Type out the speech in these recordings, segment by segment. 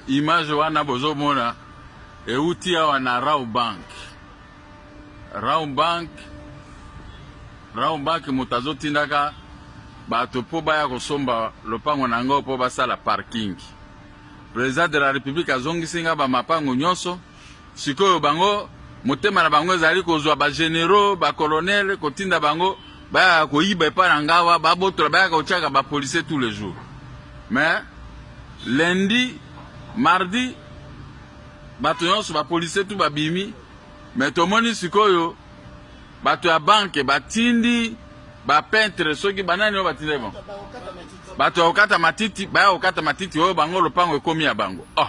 image wana bozomona euti awa na Rawbank. Rawbank moto azotindaka bato po baya kosomba lopango na ngo po basala parking. Président de la République azongisinga ba mapango nyonso. Sikoyo bango motema na bango ezali kozwa ba généraux, ba colonel kotinda bango baya koyiba epa na ngawa babotola baya kochaka ba policiers tous les jours. Mais lundi, mardi bato nyonso ba policiers tout babimi. Mais tomoni sikoyo bato ya banque batindi ba peintre soki banani o batinde bon. Bato okata matiti baya okata matiti oyo bango lopango ekomi ya bango. Oh,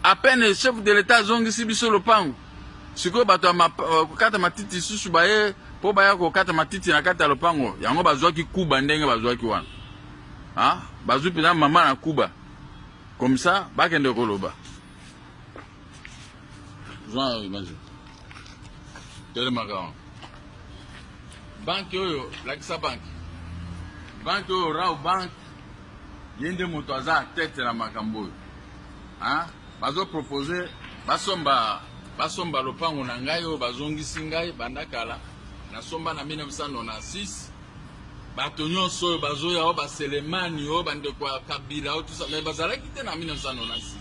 à peine chef de l'état zongisi biso lopango. Sikoyo bato okata matiti susu baye po baya kokata matiti na kata lopango yango bazwaki kuba ndenge bazwaki wana. Ah, bazwi pina mama na kuba. Comme ça, bakende koloba. Jean imagine. Telemaga. Banque oyo, lakisa banque. Banque oyo Rawbank yende moto aza tête na makambo oyo. Hein? Bazo proposer basomba lopango na ngai oyo bazongisi ngai bandakala na somba na 1996. Bato nyonso oyo bazoya oyo baselemani oyo bandeko ya Kabila oyo tout ça mais bazalaki te na 1996.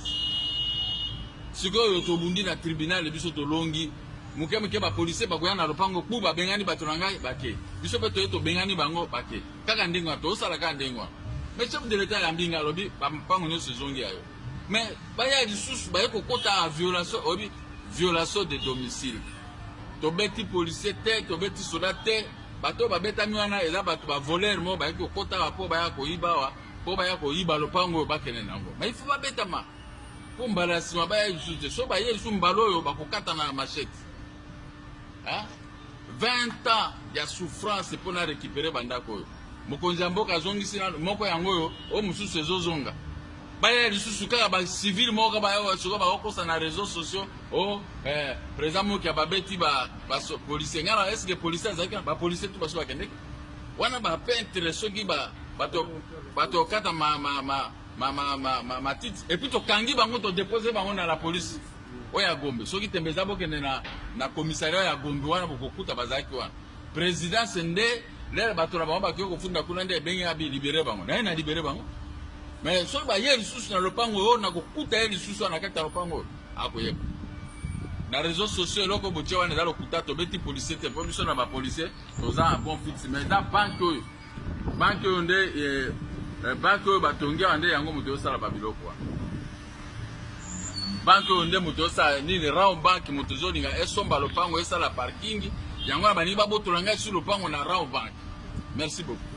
Sikoyo tobundi na tribunal biso tolongi muke ba policier bakoya na lopango ku ba bengani bato na ngai bake. Biso pe to bengani bango bake. Kaka ndingo to sala ka ndingo. Mais chef de l'état ya mbinga lobi ba mpango nyonso zongi ayo. Mais baya lisusu baye kokota a violation de domicile. To beti policier te, to beti soldat te. Bato babetami wana eza bato ba voler mo ba ko kota po ba ya ko iba wa po ba ya ko iba lopango bakene nango. Mais il faut ba betama. Po mbala sima ba ya isuze so ba ye isu mbalo yo ba ko kata na machette. Hein? 20 ans ya souffrance pour na récupérer bandako yo. Mokonzi mboka zongisi na moko yango yo o mususu ezozonga. Ba ya lisusu kaka ba civil moko ba yo soka ba kokosa na réseaux sociaux o président moki ababeti ba policier ngala est-ce que policier azaka ba policier tout baso bakende wana ba peintre soki ba bato kata ma titi et puis to kangi bango to déposer bango na la police oya Gombe soki tembeza bokende na commissariat ya Gombe wana bokokuta bazaki wana président sende lele bato na bango bakyo kofunda kuna nde bengi abi libérer bango na libérer bango mais so ba ye lisusu na lopango yo na kokuta ye lisusu na kata lopango akoyeba na réseaux sociaux loko botie wana za lokuta to beti policier te po biso na ba policier toza un bon fixe mais da banque oyo nde banque oyo batongi ande yango moto osala ba biloko wa banque oyo nde moto osala nini Rawbank moto zolinga esomba lopango esala parking yango abani babotola ngai sur lopango na Rawbank. Merci beaucoup.